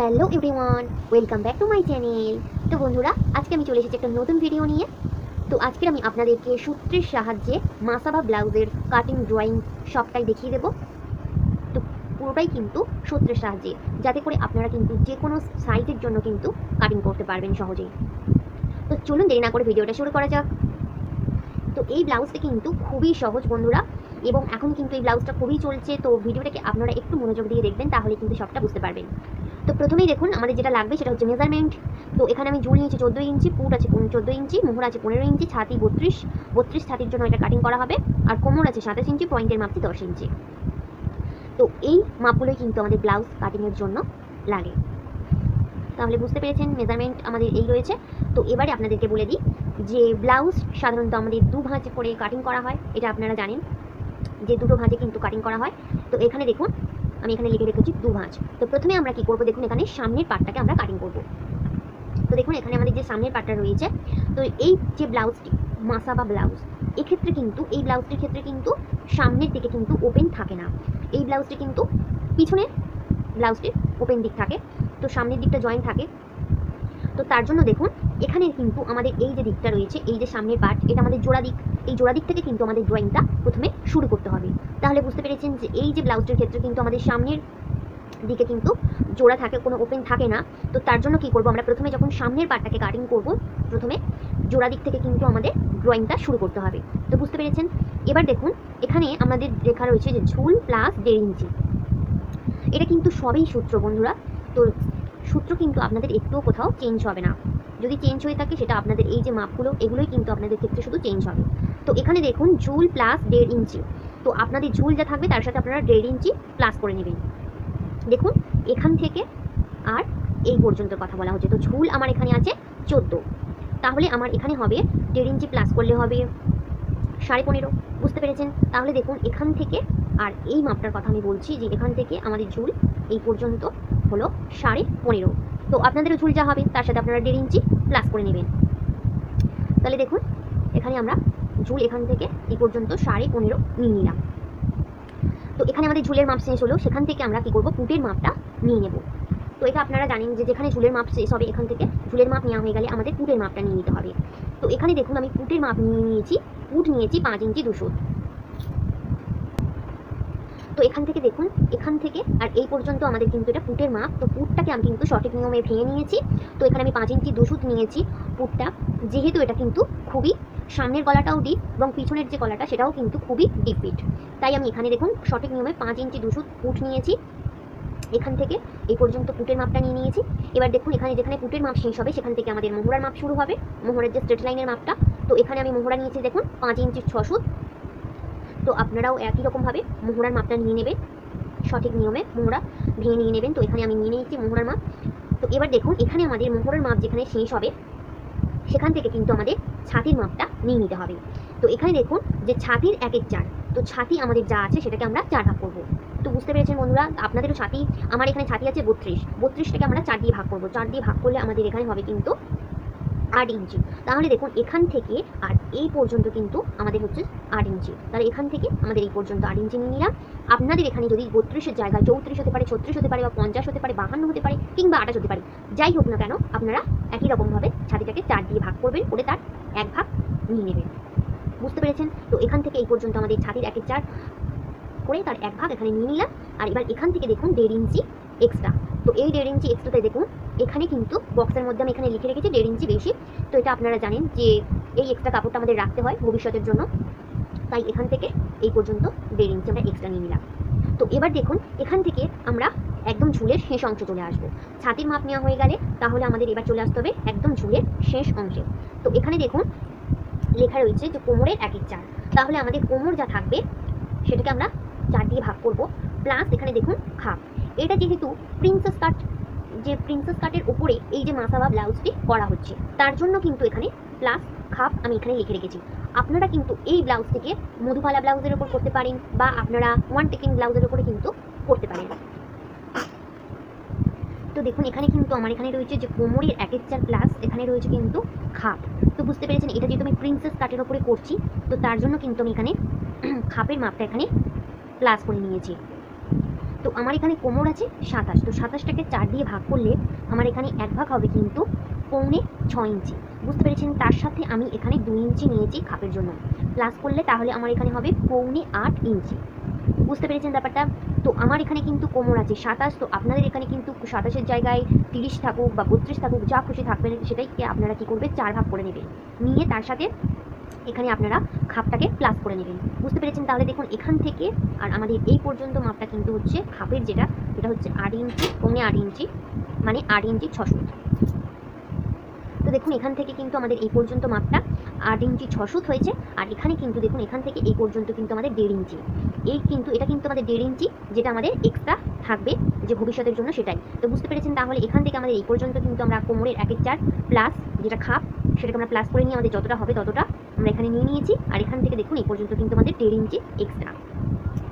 Hello everyone, welcome back to my channel. তো বন্ধুরা, আজকে আমি চলে এসেছি একটা নতুন ভিডিও নিয়ে। তো আজকে আমি আপনাদেরকে সূত্রের সাহায্যে মাসাবা ব্লাউজের কাটিং ড্রয়িং সবটাই দেখিয়ে দেবো। তো পুরোটাই কিন্তু সূত্রের সাহায্যে, যাতে করে আপনারা কিন্তু যে কোনো সাইজের জন্য কিন্তু কাটিং করতে পারবেন সহজেই। তো চলুন দেরি না করে ভিডিওটা শুরু করা যাক। তো এই ব্লাউজটা কিন্তু খুবই সহজ বন্ধুরা, এবং এখন কিন্তু এই ব্লাউজটা খুবই চলছে। তো ভিডিওটাকে আপনারা একটু মনোযোগ দিয়ে দেখবেন, তাহলে কিন্তু সবটা বুঝতে পারবেন। তো প্রথমেই দেখুন আমাদের যেটা লাগবে সেটা হচ্ছে মেজারমেন্ট। তো এখানে আমি ঝুল নিয়েছি 14 ইঞ্চি, পুট আছে 14 ইঞ্চি, মোহর আছে 15 ইঞ্চি, ছাতি 32 ছাতির জন্য এটা কাটিং করা হবে। আর কোমর আছে 27 ইঞ্চি, পয়েন্টের মাপটি 10 ইঞ্চি। তো এই মাপগুলোই কিন্তু আমাদের ব্লাউজ কাটিংয়ের জন্য লাগে। তাহলে বুঝতে পেরেছেন মেজারমেন্ট আমাদের এই রয়েছে। তো এবারে আপনাদেরকে বলে দিই যে ব্লাউজ সাধারণত আমাদের দু ভাঁজ করে কাটিং করা হয়, এটা আপনারা জানেন যে দুটো ভাঁজে কিন্তু কাটিং করা হয়। তো এখানে দেখুন আমি এখানে লিখে রেখেছি দু ভাঁজ। তো প্রথমে আমরা কি করব, দেখুন এখানে সামনের পার্টটাকে আমরা কাটিং করব। তো দেখুন এখানে আমাদের যে সামনের পার্টটা রয়েছে, তো এই যে ব্লাউজটি মাসাবা ব্লাউজ, এক্ষেত্রে কিন্তু এই ব্লাউজটির ক্ষেত্রে কিন্তু সামনের দিকে কিন্তু ওপেন থাকে না। এই ব্লাউজটি কিন্তু পিছনে ব্লাউজটির ওপেন দিক থাকে, তো সামনের দিকটা জয়েন্ট থাকে। তো তার জন্য দেখুন এখানে কিন্তু আমাদের এই যে দিকটা রয়েছে, এই যে সামনের পার্ট, এটা আমাদের জোড়া দিক। এই জোড়া দিক থেকে কিন্তু আমাদের ড্রয়িংটা প্রথমে শুরু করতে হবে। তাহলে বুঝতে পেরেছেন যে এই যে ব্লাউজটির ক্ষেত্রে কিন্তু আমাদের সামনের দিকে কিন্তু জোড়া থাকে, কোনো ওপেন থাকে না। তো তার জন্য কি করব, আমরা প্রথমে যখন সামনের পার্টটাকে কাটিং করব, প্রথমে জোড়া দিক থেকে কিন্তু আমাদের ড্রয়িংটা শুরু করতে হবে। তো বুঝতে পেরেছেন। এবার দেখুন এখানে আমাদের লেখা রয়েছে যে ঝুল প্লাস 1.5 ইঞ্চি। এটা কিন্তু সবই সূত্র বন্ধুরা। তো সূত্র কিন্তু আপনাদের একটুও কোথাও চেঞ্জ হবে না। যদি চেঞ্জ হয়ে থাকে সেটা আপনাদের এই যে মাপগুলো, এগুলোই কিন্তু আপনাদের ক্ষেত্রে শুধু চেঞ্জ হবে। তো এখানে দেখুন ঝুল প্লাস 1.5 ইঞ্চি। তো আপনাদের ঝুল যা থাকবে তার সাথে আপনারা 1.5 ইঞ্চি প্লাস করে নেবেন। দেখুন এখান থেকে আর এই পর্যন্ত কথা বলা হচ্ছে। তো ঝুল আমার এখানে আছে 14, তাহলে আমার এখানে হবে 1.5 ইঞ্চি প্লাস করলে হবে 15.5। বুঝতে পেরেছেন। তাহলে দেখুন এখান থেকে আর এই মাপটার কথা আমি বলছি যে এখান থেকে আমাদের ঝুল এই পর্যন্ত হলো 15.5। তো আপনাদেরও ঝুল যা হবে তার সাথে আপনারা 1.5 ইঞ্চি প্লাস করে নেবেন। তাহলে দেখুন এখানে আমরা ঝুল এখান থেকে এই পর্যন্ত 15.5 নিয়ে নিলাম। তো এখানে আমাদের ঝুলের মাপ শেষ হলো, সেখান থেকে আমরা কি করব, পুটের মাপটা নিয়ে নেব। তো এটা আপনারা জানেন যে যেখানে ঝুলের মাপ শেষ হবে, এখান থেকে ঝুলের মাপ নেওয়া হয়ে গেলে আমাদের পুটের মাপটা নিয়ে নিতে হবে। তো এখানে দেখুন আমি পুটের মাপ নিয়ে নিয়েছি, পুট নিয়েছি 5 ইঞ্চি 200। তো এখান থেকে দেখুন এখান থেকে আর এই পর্যন্ত আমাদের কিন্তু এটা পুটের মাপ। তো পুটটাকে আমি কিন্তু সঠিক নিয়মে ভেঙে নিয়েছি। তো এখানে আমি 5 ইঞ্চি 200 নিয়েছি পুটটা, যেহেতু এটা কিন্তু খুবই সামনের গলাটাও ডিপ এবং পিছনের যে গলাটা সেটাও কিন্তু খুবই ডিপ ফিট, তাই আমি এখানে দেখুন সঠিক নিয়মে 5 ইঞ্চি 200 পুট নিয়েছি। এখান থেকে এই পর্যন্ত পুটের মাপটা নিয়ে নিয়েছি। এবার দেখুন এখানে যেখানে পুটের মাপ শেষ হবে সেখান থেকে আমাদের মোহরার মাপ শুরু হবে, মোহরের যে স্ট্রেট লাইনের মাপটা। তো এখানে আমি মোহরা নিয়েছি দেখুন 5 ইঞ্চি 600। তো আপনারাও একই রকমভাবে মোহরার মাপটা নিয়ে নেবেন, সঠিক নিয়মে মোহরা ভেঙে নিয়ে নেবেন। তো এখানে আমি নিয়ে নিয়েছি মোহরার মাপ। তো এবার দেখুন এখানে আমাদের মোহরের মাপ যেখানে শেষ হবে সেখান থেকে কিন্তু আমাদের ছাতির মাপটা নিয়ে নিতে হবে। তো এখানে দেখুন যে ছাতির 1/4, তো ছাতি আমাদের যা আছে সেটাকে আমরা 4 ভাগ করব। তো বুঝতে পেরেছেন বন্ধুরা, আপনাদেরও ছাতি, আমার এখানে ছাতি আছে 32টাকে আমরা 4 দিয়ে ভাগ করব। 4 দিয়ে ভাগ করলে আমাদের এখানে হবে কিন্তু 8 ইঞ্চি। তাহলে দেখুন এখান থেকে আর এই পর্যন্ত কিন্তু আমাদের হচ্ছে 8 ইঞ্চি। তাহলে এখান থেকে আমাদের এই পর্যন্ত 8 ইঞ্চি নিয়ে নিলাম। আপনাদের এখানে যদি 32-এর জায়গায় 34 হতে পারে, 36 হতে পারে, বা 50 হতে পারে, 52 হতে পারে, কিংবা 28 হতে পারে, যাই হোক না কেন আপনারা একই রকমভাবে ছাতিটাকে 4 দিয়ে ভাগ করবেন, করে তার 1 ভাগ নিয়ে নেবেন। বুঝতে পেরেছেন। তো এখান থেকে এই পর্যন্ত আমাদের ছাতির 1/4 করে তার 1 ভাগ এখানে নিয়ে নিলাম। আর এবার এখান থেকে দেখুন 1.5 ইঞ্চি এক্সট্রা। তো এই 1.5 ইঞ্চি এক্সট্রাতে দেখুন এখানে কিন্তু বক্সের মধ্যে আমি এখানে লিখে রেখেছি 1.5 ইঞ্চি বেশি। তো এটা আপনারা জানেন যে এই এক্সট্রা কাপড়টা আমাদের রাখতে হয় ভবিষ্যতের জন্য, তাই এখান থেকে এই পর্যন্ত 1.5 ইঞ্চি আমরা এক্সট্রা নিয়ে নিলাম। তো এবার দেখুন এখান থেকে আমরা একদম ঝুলের শেষ অংশে চলে আসবো। ছাতির মাপ নেওয়া হয়ে গেলে তাহলে আমাদের এবার চলে আসতে হবে একদম ঝুলের শেষ অংশে। তো এখানে দেখুন লেখা রয়েছে যে কোমরের 1/4, তাহলে আমাদের কোমর যা থাকবে সেটাকে আমরা 4 দিয়ে ভাগ করব, প্লাস এখানে দেখুন খাপ। এটা যেহেতু প্রিন্সেস কাট, যে প্রিন্সেস কাটের উপরে এই যে মাসাবা ব্লাউজটি করা হচ্ছে, তার জন্য কিন্তু এখানে প্লাস খাপ আমি এখানে লিখে রেখেছি। আপনারা কিন্তু এই ব্লাউজটিকে মধুবালা ব্লাউজের উপর করতে পারেন, বা আপনারা ওয়ান টেকিং ব্লাউজের উপরে কিন্তু করতে পারেন। তো দেখুন এখানে কিন্তু আমার এখানে রয়েছে যে কোমরের 1/4 প্লাস এখানে রয়েছে কিন্তু খাপ। তো বুঝতে পেরেছেন এটা যেহেতু আমি প্রিন্সেস কাটের উপরে করছি, তো তার জন্য কিন্তু আমি এখানে খাপের মাপটা এখানে প্লাস করে নিয়েছি। তো তো আমার এখানে কোমর আছে 27, তো 27টাকে 4 দিয়ে ভাগ করলে আমার এখানে 1 ভাগ হবে কিন্তু 6.25 ইঞ্চি। বুঝতে পেরেছেন? তার সাথে আমি এখানে 2 ইঞ্চি নিয়েছি খাপের জন্য, প্লাস করলে তাহলে আমার এখানে হবে 8.25 ইঞ্চি। বুঝতে পেরেছেন ব্যাপারটা? তো আমার এখানে কিন্তু কোমর আছে 27, তো আপনাদের এখানে কিন্তু 27-এর জায়গায় 30 থাকুক বা 32 থাকুক, যা খুশি থাকবেন সেটাইকে আপনারা কী করবেন 4 ভাগ করে নেবেন, নিয়ে তার সাথে এখানে আপনারা খাপটাকে প্লাস করে নেবেন। বুঝতে পেরেছেন? তাহলে দেখুন এখান থেকে আর আমাদের এই পর্যন্ত মাপটা কিন্তু হচ্ছে খাপের যেটা হচ্ছে 8 ইঞ্চি, 8.25 ইঞ্চি, মানে 8 ইঞ্চি 600। তো দেখুন এখান থেকে কিন্তু আমাদের এই পর্যন্ত মাপটা 8 ইঞ্চি 600 হয়েছে। আর এখানে কিন্তু দেখুন এখান থেকে এই পর্যন্ত কিন্তু আমাদের 1.5 ইঞ্চি, এটা কিন্তু আমাদের 1.5 ইঞ্চি, যেটা আমাদের এক্সট্রা থাকবে যে ভবিষ্যতের জন্য সেটাই। তো বুঝতে পেরেছেন? তাহলে এখান থেকে আমাদের এই পর্যন্ত কিন্তু আমরা কোমরের 1/4 প্লাস যেটা খাপ সেটাকে আমরা প্লাস করে নিয়ে আমাদের যতটা হবে ততটা আমরা এখানে নিয়ে নিয়েছি। আর এখান থেকে দেখুন এই পর্যন্ত কিন্তু আমাদের 1.5 ইঞ্চি এক্সট্রা।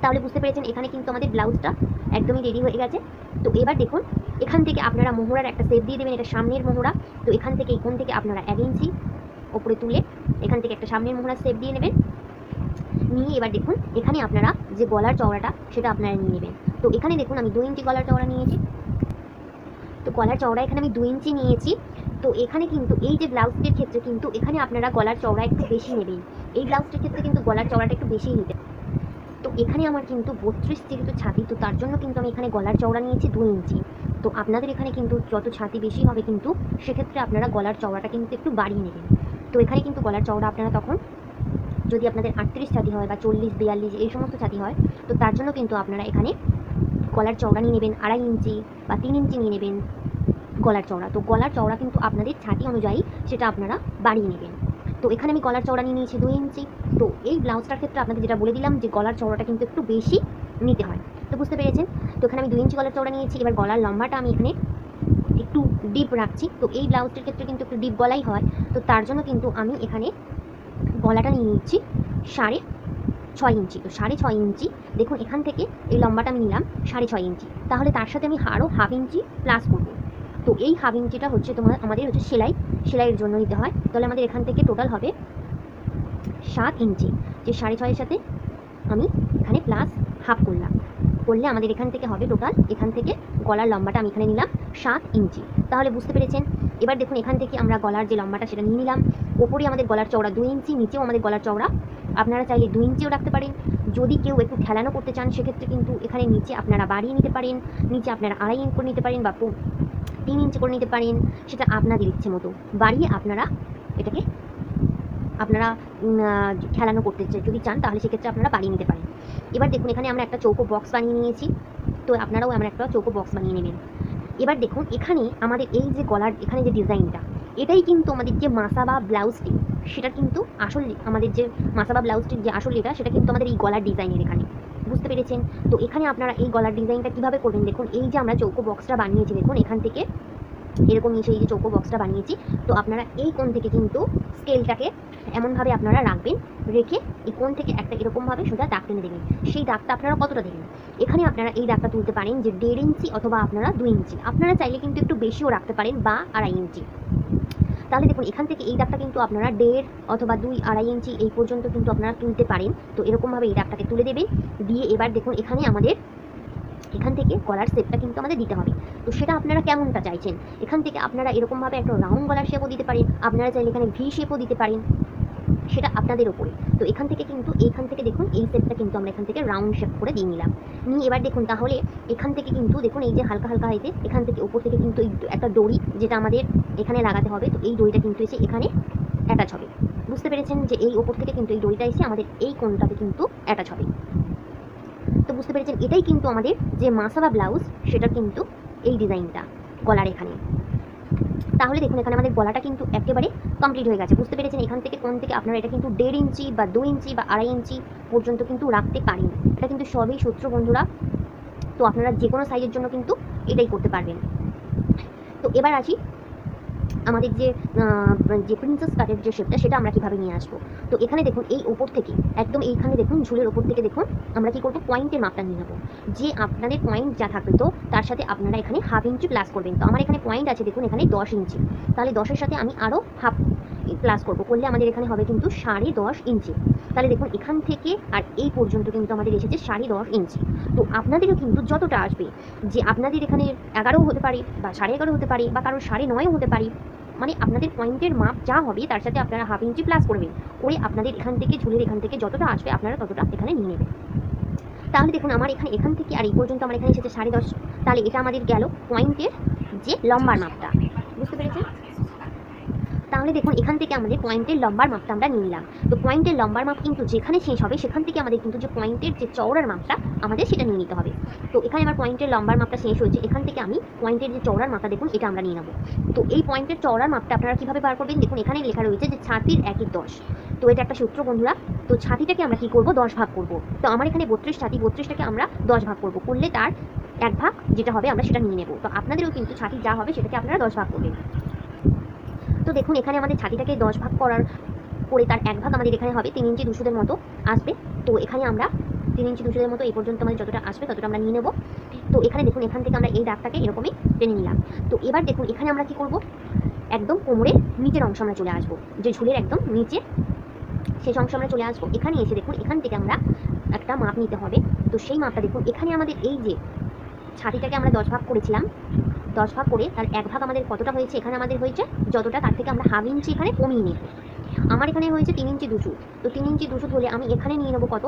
তাহলে বুঝতে পেরেছেন এখানে কিন্তু আমাদের ব্লাউজটা একদমই রেডি হয়ে গেছে। তো এবার দেখুন এখান থেকে আপনারা মোহরার একটা শেপ দিয়ে দেবেন, এটা সামনের মোহরা। তো এখান থেকে এই কোণ থেকে আপনারা 1 ইঞ্চি ওপরে তুলে এখান থেকে একটা সামনের মোহরার শেপ দিয়ে নেবেন, নিয়ে এবার দেখুন এখানে আপনারা যে গলার চওড়াটা সেটা আপনারা নিয়ে নেবেন। তো এখানে দেখুন আমি 2 ইঞ্চি গলার চওড়া নিয়েছি। তো গলার চওড়া এখানে আমি 2 ইঞ্চি নিয়েছি। তো এখানে কিন্তু এই যে ব্লাউজটির ক্ষেত্রে কিন্তু এখানে আপনারা গলার চওড়া একটু বেশি নেবেন, এই ব্লাউজটির ক্ষেত্রে কিন্তু গলার চওড়াটা একটু বেশিই নিতে। তো এখানে আমার কিন্তু 32 যেহেতু ছাতি, তো তার জন্য কিন্তু আমি এখানে গলার চওড়া নিয়েছি 2 ইঞ্চি। তো আপনাদের এখানে কিন্তু যত ছাতি বেশি হবে কিন্তু সেক্ষেত্রে আপনারা গলার চওড়াটা কিন্তু একটু বাড়িয়ে নেবেন। তো এখানে কিন্তু গলার চওড়া আপনারা তখন যদি আপনাদের 38 ছাতি হয় বা 40, 42 এই সমস্ত ছাতি হয়, তো তার জন্য কিন্তু আপনারা এখানে গলার চওড়া নিয়ে নেবেন 2.5 ইঞ্চি বা 3 ইঞ্চি নিয়ে নেবেন গলার চওড়া। তো গলার চওড়া কিন্তু আপনাদের ছাতি অনুযায়ী সেটা আপনারা বাড়িয়ে নেবেন। তো এখানে আমি গলার চওড়া নিয়ে নিয়েছি 2 ইঞ্চি। তো এই ব্লাউজটার ক্ষেত্রে আপনাদের যেটা বলে দিলাম যে গলার চওড়াটা কিন্তু একটু বেশি নিতে হয়। তো বুঝতে পেরেছেন? তো এখানে আমি 2 ইঞ্চি গলার চওড়া নিয়েছি। এবার গলার লম্বাটা আমি এখানে একটু ডিপ রাখছি। তো এই ব্লাউজটির ক্ষেত্রে কিন্তু একটু ডিপ গলাই হয়, তো তার জন্য কিন্তু আমি এখানে গলাটা নিয়ে নিচ্ছি 6.5 ইঞ্চি। তো 6.5 ইঞ্চি দেখুন এখান থেকে এই লম্বাটা আমি নিলাম 6.5 ইঞ্চি। তাহলে তার সাথে আমি আরও 1/2 ইঞ্চি প্লাস করবো। তো এই 1/2 ইঞ্চিটা হচ্ছে আমাদের হচ্ছে সেলাইয়ের জন্য নিতে হয়। তাহলে আমাদের এখান থেকে টোটাল হবে 7 ইঞ্চি, যে 6.5-এর সাথে আমি এখানে প্লাস 1/2 করলে আমাদের এখান থেকে হবে টোটাল, এখান থেকে গলার লম্বাটা আমি এখানে নিলাম 7 ইঞ্চি। তাহলে বুঝতে পেরেছেন? এবার দেখুন এখান থেকে আমরা গলার যে লম্বাটা সেটা নিয়ে নিলাম। ওপরে আমাদের গলার চওড়া 2 ইঞ্চি, নিচেও আমাদের গলার চওড়া আপনারা চাইলে 2 ইঞ্চিও রাখতে পারেন। যদি কেউ একটু খেলানো করতে চান সেক্ষেত্রে কিন্তু এখানে নিচে আপনারা বাড়িয়ে নিতে পারেন, নিচে আপনারা 2.5 ইঞ্চি করে নিতে পারেন বা 3 ইঞ্চি করে নিতে পারেন, সেটা আপনাদের ইচ্ছে মতো বাড়িয়ে আপনারা এটাকে আপনারা খেলানো করতে যদি চান তাহলে সেক্ষেত্রে আপনারা বাড়িয়ে নিতে পারেন। এবার দেখুন এখানে আমরা একটা চৌকো বক্স বানিয়ে নিয়েছি। তো আপনারাও আমরা একটা চৌকো বক্স বানিয়ে নেবেন। এবার দেখুন এখানে আমাদের এই যে গলার এখানে যে ডিজাইনটা, এটাই কিন্তু আমাদের যে মাসাবা ব্লাউজটি সেটা কিন্তু আসল, আমাদের যে মাসাবা ব্লাউজটির যে আসল সেটা কিন্তু আমাদের এই গলার ডিজাইনের এখানে। বুঝতে পেরেছেন? তো এখানে আপনারা এই গলার ডিজাইনটা কীভাবে করবেন দেখুন, এই যে আমরা চৌকো বক্সটা বানিয়েছি দেখুন এখান থেকে এরকম নিচে এই যে চৌকো বক্সটা বানিয়েছি, তো আপনারা এই কোণ থেকে কিন্তু স্কেলটাকে এমনভাবে আপনারা রাখবেন, রেখে এই কোণ থেকে একটা এরকমভাবে সোজা দাগ টেনে দেবেন। সেই দাগটা আপনারা কতটা দেবেন, এখানে আপনারা এই দাগটা তুলতে পারেন যে 1.5 ইঞ্চি অথবা আপনারা 2 ইঞ্চি, আপনারা চাইলে কিন্তু একটু বেশিও রাখতে পারেন বা 2.5 ইঞ্চি। তাহলে দেখুন এখান থেকে এই দাগটা কিন্তু আপনারা 1.5 অথবা 2-2.5 ইঞ্চি এই পর্যন্ত কিন্তু আপনারা তুলতে পারেন। তো এরকমভাবে এই দাগটাকে তুলে দেবেন, দিয়ে এবার দেখুন এখানে আমাদের এখান থেকে গলার শেপটা কিন্তু আমাদের দিতে হবে। তো সেটা আপনারা কেমনটা চাইছেন, এখান থেকে আপনারা এরকমভাবে একটা রাউন্ড গলার শেপও দিতে পারেন, আপনারা চাইলে এখানে ভি শেপও দিতে পারেন, সেটা আপনাদের ওপরে। তো এখান থেকে কিন্তু এইখান থেকে দেখুন এই শেপটা কিন্তু আমরা এখান থেকে রাউন্ড শেপ করে দিয়ে নিলাম, নিয়ে এবার দেখুন তাহলে এখান থেকে কিন্তু দেখুন এই যে হালকা হালকা হাইতে এখান থেকে ওপর থেকে কিন্তু একটা দড়ি যেটা আমাদের এখানে লাগাতে হবে, তো এই দড়িটা কিন্তু এসে এখানে অ্যাটাচ হবে। বুঝতে পেরেছেন যে এই ওপর থেকে কিন্তু এই দড়িটা এসে আমাদের এই কোণটাতে কিন্তু অ্যাটাচ হবে। তো বুঝতে পেরেছেন এটাই কিন্তু আমাদের যে মাসাবা ব্লাউজ সেটা কিন্তু এই ডিজাইনটা গলার এখানে। তাহলে দেখুন এখানে আমাদের গলাটা কিন্তু একেবারে কমপ্লিট হয়ে গেছে। বুঝতে পেরেছেন? এখান থেকে কোণ থেকে আপনারা এটা কিন্তু 1.5 ইঞ্চি বা 2 ইঞ্চি বা 2.5 ইঞ্চি পর্যন্ত কিন্তু রাখতে পারেন। এটা কিন্তু সবই সূত্র বন্ধুরা, তো আপনারা যে কোনো সাইজের জন্য কিন্তু এটাই করতে পারবেন। তো এবার আসি আমাদের যে প্রিন্সেস কাটের যে শেপটা সেটা আমরা কীভাবে নিয়ে আসবো। তো এখানে দেখুন এই ওপর থেকে একদম এইখানে দেখুন ঝুলের ওপর থেকে দেখুন আমরা কী করবো, পয়েন্টের মাপটা নিয়ে নেবো। যে আপনাদের পয়েন্ট যা থাকবে তো তার সাথে আপনারা এখানে 1/2 ইঞ্চি প্লাস করবেন। তো আমার এখানে পয়েন্ট আছে দেখুন এখানে 10 ইঞ্চি, তাহলে 10-এর সাথে আমি আরও 1/2 প্লাস করবো, করলে আমাদের এখানে হবে কিন্তু 10.5 ইঞ্চি। তাহলে দেখুন এখান থেকে আর এই পর্যন্ত কিন্তু আমাদের এসেছে 10.5 ইঞ্চি। তো আপনাদেরও কিন্তু যতটা আসবে, যে আপনাদের এখানে 11ও হতে পারে বা 11.5 হতে পারে বা কারোর 9.5 হতে পারে, মানে আপনাদের পয়েন্টের মাপ যা হবে তার সাথে আপনারা হাফ ইঞ্চি প্লাস করবেন, করে আপনাদের এখান থেকে ঝুলের এখান থেকে যতটা আসবে আপনারা ততটা এখানে নিয়ে নেবেন। তাহলে দেখুন আমার এখান থেকে আর এই পর্যন্ত আমার এখানে এসেছে 10.5, তাহলে এটা আমাদের গেল পয়েন্টের যে লম্বার মাপটা, বুঝতে পেরেছেন? তাহলে দেখুন এখান থেকে আমাদের পয়েন্টের লম্বার মাপটা আমরা নিয়ে নিলাম। তো পয়েন্টের লম্বার মাপ কিন্তু যেখানে শেষ হবে সেখান থেকে আমাদের কিন্তু যে পয়েন্টের যে চওড়ার মাপটা আমাদের সেটা নিয়ে নিতে হবে। তো এখানে আমার পয়েন্টের লম্বার মাপটা শেষ হয়েছে, এখান থেকে আমি পয়েন্টের যে চওড়ার মাপটা দেখুন এটা আমরা নিয়ে নেবো। তো এই পয়েন্টের চওড়ার মাপটা আপনারা কীভাবে বার করবেন, দেখুন এখানে লেখা রয়েছে যে ছাতির 1/10। তো এটা একটা সূত্র বন্ধুরা। তো ছাতিটাকে আমরা কী করবো, 10 ভাগ করবো। তো আমার এখানে 32 ছাতি, 32টাকে আমরা 10 ভাগ করবো, করলে তার 1 ভাগ যেটা হবে আমরা সেটা নিয়ে নেবো। তো আপনাদেরও কিন্তু ছাতি যা হবে সেটাকে আপনারা 10 ভাগ করবেন। তো দেখুন এখানে আমাদের ছাতিটাকে 10 ভাগ করে তার 1 ভাগ আমাদের এখানে হবে 3 ইঞ্চি 200 মতো আসবে। তো এখানে আমরা 3 ইঞ্চি 200 মতো এই পর্যন্ত আমাদের যতটা আসবে ততটা আমরা নিয়ে নেব। তো এখানে দেখুন এখান থেকে আমরা এই দাগটাকে এরকমই টেনে নিলাম। তো এবার দেখুন এখানে আমরা কি করব, একদম কোমরের নিচের অংশ আমরা চলে আসবো, যে ঝুলের একদম নিচে শেষ অংশ আমরা চলে আসবো। এখানে এসে দেখুন এখান থেকে আমরা একটা মাপ নিতে হবে। তো সেই মাপটা দেখুন এখানে আমাদের এই যে ছাতিটাকে আমরা 10 ভাগ করেছিলাম, 10 ভাগ করে তার 1 ভাগ আমাদের কতটা হয়েছে, এখানে আমাদের হয়েছে যতটা, তার থেকে আমরা হাফ ইঞ্চি এখানে কমিয়ে নেব। আমার এখানে হয়েছে 3 ইঞ্চি 200। তো 3 ইঞ্চি 200 হলে আমি এখানে নিয়ে নেবো কত,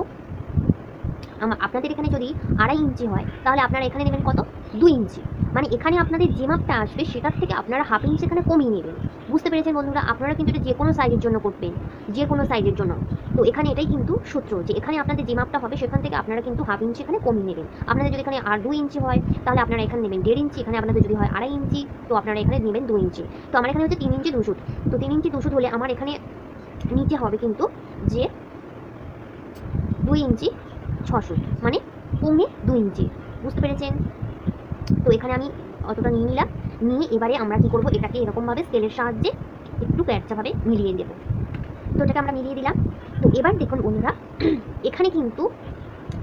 আপনাদের এখানে যদি 2.5 ইঞ্চি হয় তাহলে আপনারা এখানে নেবেন কত, 2 ইঞ্চি। মানে এখানে আপনাদের যে মাপটা আসবে সেটার থেকে আপনারা হাফ ইঞ্চি এখানে কমিয়ে নেবেন। বুঝতে পেরেছেন বন্ধুরা? আপনারা কিন্তু এটা যে কোনো সাইজের জন্য করবেন, যে কোনো সাইজের জন্য। তো এখানে এটাই কিন্তু সূত্র, যে এখানে আপনাদের যে মাপটা হবে সেখান থেকে আপনারা কিন্তু হাফ ইঞ্চি এখানে কমিয়ে নেবেন। আপনাদের যদি এখানে আর 2 ইঞ্চি হয় তাহলে আপনারা এখানে নেবেন 1.5 ইঞ্চি, এখানে আপনাদের যদি হয় 2.5 ইঞ্চি তো আপনারা এখানে নেবেন 2 ইঞ্চি। তো আমার এখানে হচ্ছে 3 ইঞ্চি 200। তো 3 ইঞ্চি 200 হলে আমার এখানে নিচে হবে কিন্তু যে 2 ইঞ্চি 600, মানে পৌনে 2 ইঞ্চি। বুঝতে পেরেছেন? তো এখানে আমি অতটা নিয়ে নিলাম, নিয়ে এবারে আমরা কি করব, এটাকে এরকমভাবে স্কেলের সাহায্যে একটু ক্যাটচাভাবে মিলিয়ে দেবো। তো এটাকে আমরা মিলিয়ে দিলাম। তো এবার দেখুন বন্ধুরা এখানে কিন্তু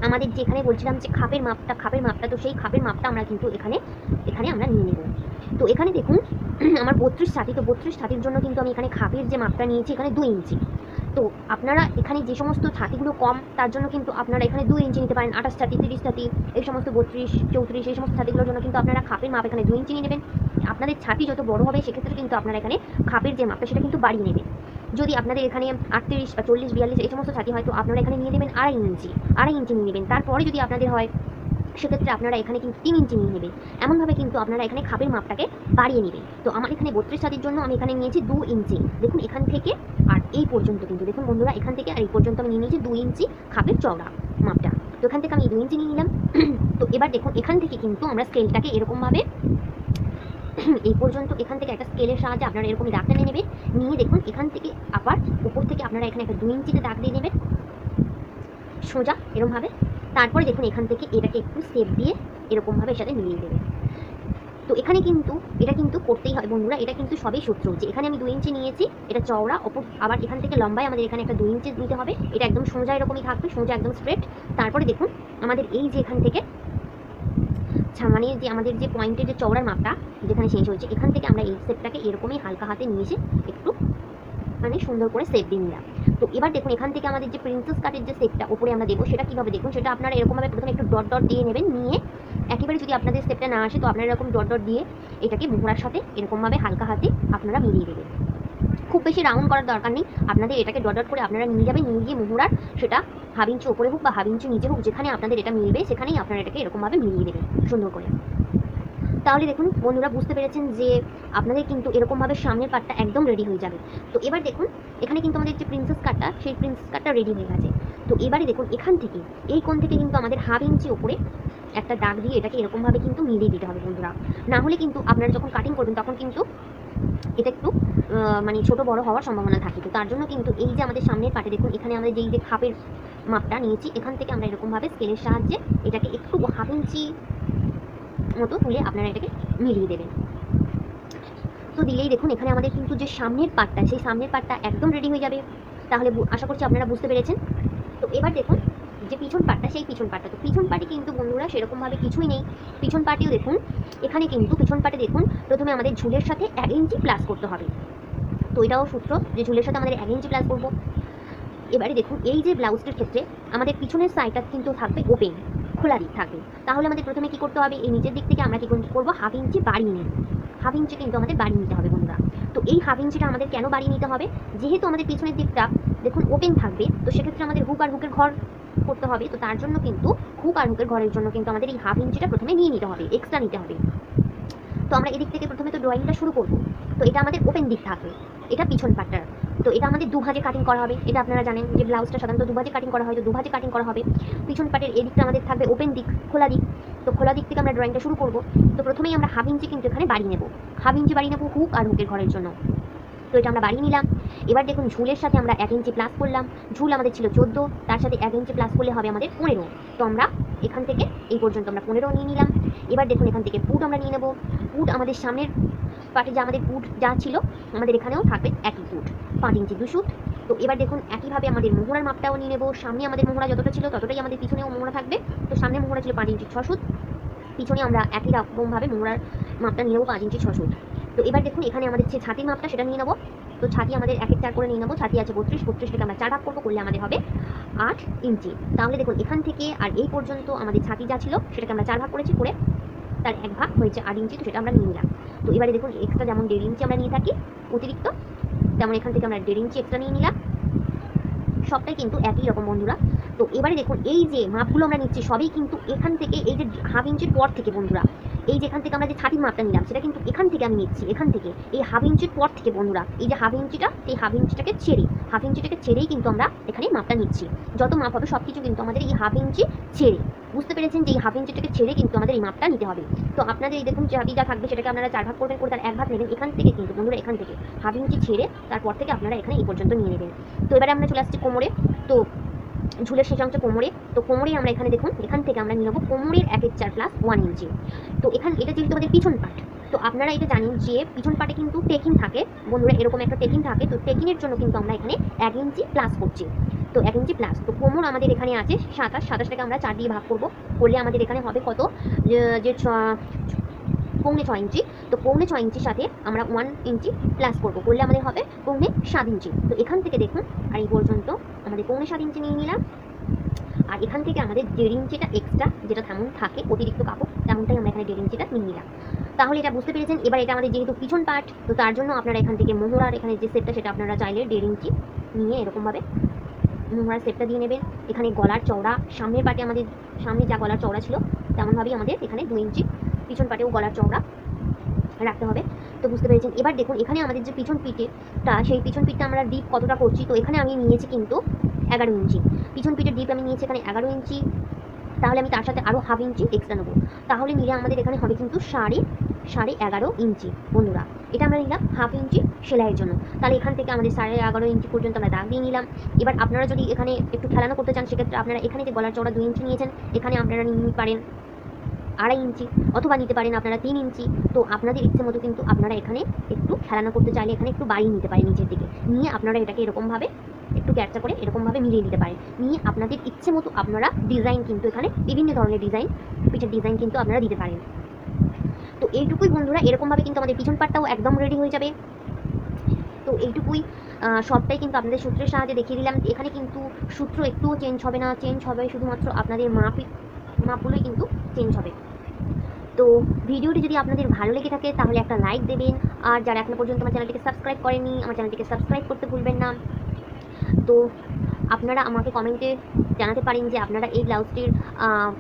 আমাদের যেখানে বলছিলাম যে খাপের মাপটা, তো সেই খাপের মাপটা আমরা কিন্তু এখানে আমরা নিয়ে নেব। তো এখানে দেখুন আমার 32 ছাতি, তো 32 ছাতির জন্য কিন্তু আমি এখানে খাপের যে মাপটা নিয়েছি এখানে 2 ইঞ্চি। তো আপনারা এখানে যে সমস্ত ছাতিগুলো কম তার জন্য কিন্তু আপনারা এখানে 2 ইঞ্চি নিতে পারেন। 28 ছাতি, 30 ছাতি, এই সমস্ত 32, 34 এই সমস্ত ছাতিগুলোর জন্য কিন্তু আপনারা খাপের মাপ এখানে 2 ইঞ্চি নিয়ে নেবেন। আপনাদের ছাতি যত বড় হবে সেক্ষেত্রে কিন্তু আপনারা এখানে খাপের যে মাপটা সেটা কিন্তু বাড়িয়ে নেবেন। যদি আপনাদের এখানে 38 বা 40, 42 এই সমস্ত ছাতি হয় তো আপনারা এখানে নিয়ে নেবেন 2.5 ইঞ্চি নিয়ে নেবেন। তারপরে যদি আপনাদের হয় সেক্ষেত্রে আপনারা এখানে কিন্তু 3 ইঞ্চি নিয়ে নেবেন। এমনভাবে কিন্তু আপনারা এখানে খাপের মাপটাকে বাড়িয়ে নেবেন। তো আমার এখানে 32 ছাতির জন্য আমি এখানে নিয়েছি 2 ইঞ্চি। দেখুন এখান থেকে আর এই পর্যন্ত কিন্তু দেখুন বন্ধুরা এখান থেকে আর এই পর্যন্ত আমি নিয়ে নিয়েছি 2 ইঞ্চি খাপের চওড়া মাপটা। তো এখান থেকে আমি 2 ইঞ্চি নিয়ে নিলাম। তো এবার দেখুন এখান থেকে কিন্তু আমরা স্কেলটাকে এরকমভাবে এই পর্যন্ত এখান থেকে একটা স্কেলের সাহায্যে আপনারা এরকম দাগটা নিয়ে নেবেন। নিয়ে দেখুন এখান থেকে আবার উপর থেকে আপনারা এখানে একটা 2 ইঞ্চিতে দাগ দিয়ে নেবেন সোজা এরকমভাবে। তারপরে দেখুন এখান থেকে এটাকে একটু সেপ দিয়ে এরকমভাবে এর সাথে মিলিয়ে দেবেন। তো এখানে কিন্তু এটা কিন্তু করতেই হয় বন্ধুরা, এটা কিন্তু সবই সূত্র, যে এখানে আমি 2 ইঞ্চি নিয়েছি এটা চওড়া, অপর আবার এখান থেকে লম্বায় আমাদের এখানে একটা 2 ইঞ্চি নিতে হবে। এটা একদম সোজা এরকমই থাকবে, সোজা একদম স্ট্রেট। তারপরে দেখুন আমাদের এই যে এখান থেকে মানে যে আমাদের যে পয়েন্টের যে চওড়ার মাপটা যেখানে শেষ হয়েছে এখান থেকে আমরা এই শেপটাকে এরকমই হালকা হাতে নিয়ে এসে একটু মানে সুন্দর করে শেপ দিয়ে নিলাম। তো এবার দেখুন এখান থেকে আমাদের যে প্রিন্সেস কাটের যে শেপটা উপরে আমরা দেবো সেটা কীভাবে দেখুন, সেটা আপনারা এরকমভাবে প্রথমে একটু ডট ডট দিয়ে নেবেন। নিয়ে একেবারে যদি আপনাদের শেপটা না আসে তো আপনারা এরকম ডট ডট দিয়ে এটাকে মুহুরার সাথে এরকমভাবে হালকা হাতে আপনারা মিলিয়ে দেবেন। খুব বেশি রাউন্ড করার দরকার নেই, আপনাদের এটাকে ডট ডট করে আপনারা নিয়ে যাবেন। নিয়ে গিয়ে মুহুরার সেটা হাফ ইঞ্চি উপরে হোক বা হাফ ইঞ্চি নিচে হোক, যেখানে আপনাদের এটা মিলবে সেখানেই আপনারা এটাকে এরকমভাবে মিলিয়ে দেবেন সুন্দর করে। তাহলে দেখুন বন্ধুরা বুঝতে পেরেছেন যে আপনাদের কিন্তু এরকমভাবে সামনের পার্টটা একদম রেডি হয়ে যাবে। তো এবার দেখুন এখানে কিন্তু আমাদের যে প্রিন্সেস কাটটা সেই প্রিন্সেস কাটটা রেডি হয়ে গেছে। তো এবারে দেখুন এখান থেকে এই কোণ থেকে কিন্তু আমাদের হাফ ইঞ্চি উপরে একটা দাগ দিয়ে এটাকে এরকমভাবে কিন্তু মিলিয়ে দিতে হবে বন্ধুরা। না হলে কিন্তু আপনারা যখন কাটিং করবেন তখন কিন্তু এটা একটু মানে ছোটো বড় হওয়ার সম্ভাবনা থাকে। তো তার জন্য কিন্তু এই যে আমাদের সামনের পার্টে দেখুন এখানে আমাদের যেই যে খাপের মাপটা নিয়েছি এখান থেকে আমরা এরকমভাবে স্কেলের সাহায্যে এটাকে একটু হাফ ইঞ্চি মতো তুলে আপনারা এটাকে মিলিয়ে দেবেন। তো দিলেই দেখুন এখানে আমাদের কিন্তু যে সামনের পার্টটা সেই সামনের পার্টটা একদম রেডি হয়ে যাবে। তাহলে আশা করছি আপনারা বুঝতে পেরেছেন। তো এবার দেখুন যে পিছন পার্টটা সেই পিছন পার্টটা, তো পিছন পার্টে কিন্তু বন্ধুরা সেরকমভাবে কিছুই নেই। পিছন পার্টেও দেখুন এখানে কিন্তু পিছন পার্টে দেখুন প্রথমে আমাদের ঝুলের সাথে 1 ইঞ্চি প্লাস করতে হবে। তো এটাও সূত্র যে ঝুলের সাথে আমাদের 1 ইঞ্চি প্লাস করবো। এবারে দেখুন এই যে ব্লাউজটির ক্ষেত্রে আমাদের পিছনের সাইডটা কিন্তু থাকবে ওপেন, খোলা দিক থাকবে। তাহলে আমাদের প্রথমে কি করতে হবে, এই নিচের দিক থেকে আমরা কি করবো, 1/2 ইঞ্চি বাড়িয়ে নিই। 1/2 ইঞ্চি কিন্তু আমাদের বাড়িয়ে নিতে হবে বন্ধুরা। তো এই 1/2 ইঞ্চিটা আমাদের কেন বাড়িয়ে নিতে হবে, যেহেতু আমাদের পিছনের দিকটা দেখুন ওপেন থাকবে, তো সেক্ষেত্রে আমাদের হুক আর হুকের ঘর করতে হবে। তো তার জন্য কিন্তু হুক আর হুকের ঘরের জন্য কিন্তু আমাদের এই 1/2 ইঞ্চিটা প্রথমে নিয়ে নিতে হবে, এক্সট্রা নিতে হবে। তো আমরা এদিক থেকে প্রথমে তো ড্রয়িংটা শুরু করব। তো এটা আমাদের ওপেন দিক থাকবে, এটা পিছন পাটটার। তো এটা আমাদের দুভাজে কাটিং করা হবে, এটা আপনারা জানেন যে ব্লাউজটা সাধারণত দুভাজে কাটিং করা হয়, তো দুভাজে কাটিং করা হবে। পিছন পাটের এদিকটা আমাদের থাকবে ওপেন দিক, খোলা দিক। তো খোলা দিক থেকে আমরা ড্রয়িংটা শুরু করব। তো প্রথমেই আমরা 1/2 ইঞ্চি কিন্তু এখানে বাড়িয়ে নেব, 1/2 ইঞ্চি বাড়িয়ে নেব হুক আর হুকের ঘরের জন্য। তো এটা আমরা বাড়িয়ে নিলাম। এবার দেখুন ঝুলের সাথে আমরা 1 ইঞ্চি প্লাস করলাম। ঝুল আমাদের ছিল 14, তার সাথে 1 ইঞ্চি প্লাস করলে হবে আমাদের 15। তো আমরা এখান থেকে এই পর্যন্ত আমরা 15 নিয়ে নিলাম। এবার দেখুন এখান থেকে পুট আমরা নিয়ে নেব। পুট আমাদের সামনের পাটে যে আমাদের পুট যা ছিল, আমাদের এখানেও থাকবে একই পুট, 5 ইঞ্চি 2 সুত। তো এবার দেখুন একইভাবে আমাদের মোহরার মাপটাও নিয়ে নেব। সামনে আমাদের মোহরা যতটা ছিল ততটাই আমাদের পিছনেও মোহরা থাকবে। তো সামনে মোহরা ছিল 5 ইঞ্চি 6 সুত, পিছনে আমরা একই রকমভাবে মোহরার মাপটা নিয়ে নেবো 5 ইঞ্চি 6 সুত। তো এবার দেখুন এখানে আমাদের যে ছাতির মাপটা সেটা নিয়ে নেবো। তো ছাতি আমাদের 1-1 করে নিয়ে নেবো। ছাতি আছে 32 থেকে আমরা 4 ভাগ করবো, করলে আমাদের হবে 8 ইঞ্চি। তাহলে দেখুন এখান থেকে আর এই পর্যন্ত আমাদের ছাতি যা ছিল সেটাকে আমরা 4 ভাগ করেছি, করে তার 1 ভাগ হয়েছে 8 ইঞ্চি। তো সেটা আমরা নিয়ে নিলাম। তো এবারে দেখুন এক্সট্রা যেমন 1.5 ইঞ্চি আমরা নিয়ে থাকি অতিরিক্ত, তেমন এখান থেকে আমরা 1.5 ইঞ্চি এক্সট্রা নিয়ে নিলাম। সবটাই কিন্তু একই রকম বন্ধুরা। তো এবারে দেখুন এই যে মাপগুলো আমরা নিচ্ছি সবই কিন্তু এখান থেকে, এই যে 1/2 ইঞ্চির পর থেকে বন্ধুরা, এই যে এখান থেকে আমরা যে ছাতির মাপটা নিলাম সেটা কিন্তু এখান থেকে আমি নিচ্ছি, এখান থেকে এই 1/2 ইঞ্চির পর থেকে বন্ধুরা। এই যে 1/2 ইঞ্চিটা, এই 1/2 ইঞ্চিটাকে ছেড়ে, 1/2 ইঞ্চিটাকে ছেড়েই কিন্তু আমরা এখানে মাপটা নিচ্ছি। যত মাপ হবে সব কিছু কিন্তু আমাদের এই 1/2 ইঞ্চি ছেড়ে, বুঝতে পেরেছেন যে এই 1/2 ইঞ্চিটাকে ছেড়ে কিন্তু আমাদের এই মাপটা নিতে হবে। তো আপনাদের এই দেখুন ছাতি যা থাকবে সেটাকে আপনারা 4 ভাগ করবেন, করে তার 1 ভাগ নেবেন এখান থেকে কিন্তু বন্ধুরা, এখান থেকে 1/2 ইঞ্চি ছেড়ে তারপর থেকে আপনারা এখানে এই পর্যন্ত নিয়ে নেবেন। তো এবারে আমরা চলে আসছি কোমরে। তো ঝুলের শেষ অংশ কোমরে। তো কোমরে আমরা এখানে দেখুন এখান থেকে আমরা নিয়ে নেবো কোমরের 1/4 প্লাস 1 ইঞ্চি। তো এখানে এটা যেহেতু আমাদের পিছন পাট, তো আপনারা এটা জানেন যে পিছন পাটে কিন্তু টেকিং থাকে বন্ধুরা, এরকম একটা টেকিং থাকে। তো টেকিংয়ের জন্য কিন্তু আমরা এখানে 1 ইঞ্চি প্লাস করছি। তো 1 ইঞ্চি প্লাস। তো কোমর আমাদের এখানে আছে 27টাকে আমরা 4 দিয়ে ভাগ করবো, করলে আমাদের এখানে হবে কত, যে 6.25 ইঞ্চি। তো 6.25 ইঞ্চির সাথে আমরা 1 ইঞ্চি প্লাস করবো, করলে আমাদের হবে 7.25 ইঞ্চি। তো এখান থেকে দেখুন আর এই পর্যন্ত আমাদের 7.25 ইঞ্চি নিয়ে নিলাম। আর এখান থেকে আমাদের 1.5 ইঞ্চিটা এক্সট্রা, যেটা তেমন থাকে অতিরিক্ত কাপড়, তেমনটাই আমরা এখানে 1.5 ইঞ্চিটা নিয়ে নিলাম। তাহলে এটা বুঝতে পেরেছেন। এবার এটা আমাদের যেহেতু পিছন পার্ট, তো তার জন্য আপনারা এখান থেকে মোহরার এখানে যে সেটটা সেটা আপনারা চাইলে 1.5 ইঞ্চি নিয়ে এরকমভাবে মোহরার সেটটা দিয়ে নেবেন। এখানে গলার চওড়া, সামনের পাটে আমাদের সামনে যা গলার চওড়া ছিল তেমনভাবেই আমাদের এখানে 2 ইঞ্চি পিছন পাটেও গলার চওড়া রাখতে হবে। তো বুঝতে পেরেছেন। এবার দেখুন এখানে আমাদের যে পিছন পিঠেটা, সেই পিছন পিঠটা আমরা ডিপ কতটা করছি, তো এখানে আমি নিয়েছি কিন্তু 11 ইঞ্চি পিছন পিঠের ডিপ আমি নিয়েছি এখানে 11 ইঞ্চি। তাহলে আমি তার সাথে আরও 1/2 ইঞ্চি এক্সট্রা নেবো, তাহলে মিলে আমাদের এখানে হবে কিন্তু 11.5 ইঞ্চি বন্ধুরা। এটা আমরা নিলাম 1/2 ইঞ্চি সেলাইয়ের জন্য। তাহলে এখান থেকে আমাদের 11.5 ইঞ্চি পর্যন্ত আমরা দাগ দিয়ে নিলাম। এবার আপনারা যদি এখানে একটু খেলানো করতে চান, সেক্ষেত্রে আপনারা এখানে যে গলার চওড়া 2 ইঞ্চি নিয়েছেন, এখানে আপনারা নিতে পারেন 2.5 ইঞ্চি, অথবা নিতে পারেন আপনারা 3 ইঞ্চি। তো আপনাদের ইচ্ছে মতো কিন্তু আপনারা এখানে একটু খেলানো করতে চাইলে এখানে একটু বাড়িয়ে নিতে পারেন নিচের দিকে নিয়ে, আপনারা এটাকে এরকমভাবে একটু ক্যাপচা করে এরকমভাবে মিলিয়ে নিতে পারেন। নিয়ে আপনাদের ইচ্ছে মতো আপনারা ডিজাইন কিন্তু এখানে বিভিন্ন ধরনের ডিজাইন, পিঠের ডিজাইন কিন্তু আপনারা দিতে পারেন। তো এইটুকুই বন্ধুরা, এরকমভাবে কিন্তু আমাদের পিছন পাটটাও একদম রেডি হয়ে যাবে। তো এইটুকুই সবটাই কিন্তু আপনাদের সূত্রের সাহায্যে দেখিয়ে দিলাম। এখানে কিন্তু সূত্র একটুও চেঞ্জ হবে না, চেঞ্জ হবে শুধুমাত্র আপনাদের মাপগুলোই কিন্তু চেঞ্জ হবে। তো ভিডিওটি যদি আপনাদের ভালো লেগে থাকে তাহলে একটা লাইক দেবেন, আর যারা এখনো পর্যন্ত আমার চ্যানেলটিকে সাবস্ক্রাইব করেননি, আমার চ্যানেলটিকে সাবস্ক্রাইব করতে ভুলবেন না। তো আপনারা আমাকে কমেন্টে জানাতে পারেন যে আপনারা এই ব্লাউজটির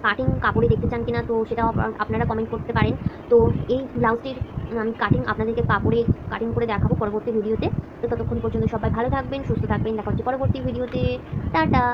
কাটিং কাপড়ে দেখতে চান কিনা, তো সেটাও আপনারা কমেন্ট করতে পারেন। তো এই ব্লাউজটির আমি কাটিং আপনাদেরকে কাপড়ে কাটিং করে দেখাবো পরবর্তী ভিডিওতে। তো ততক্ষণ পর্যন্ত সবাই ভালো থাকবেন, সুস্থ থাকবেন, দেখা হচ্ছে পরবর্তী ভিডিওতে। টাটা।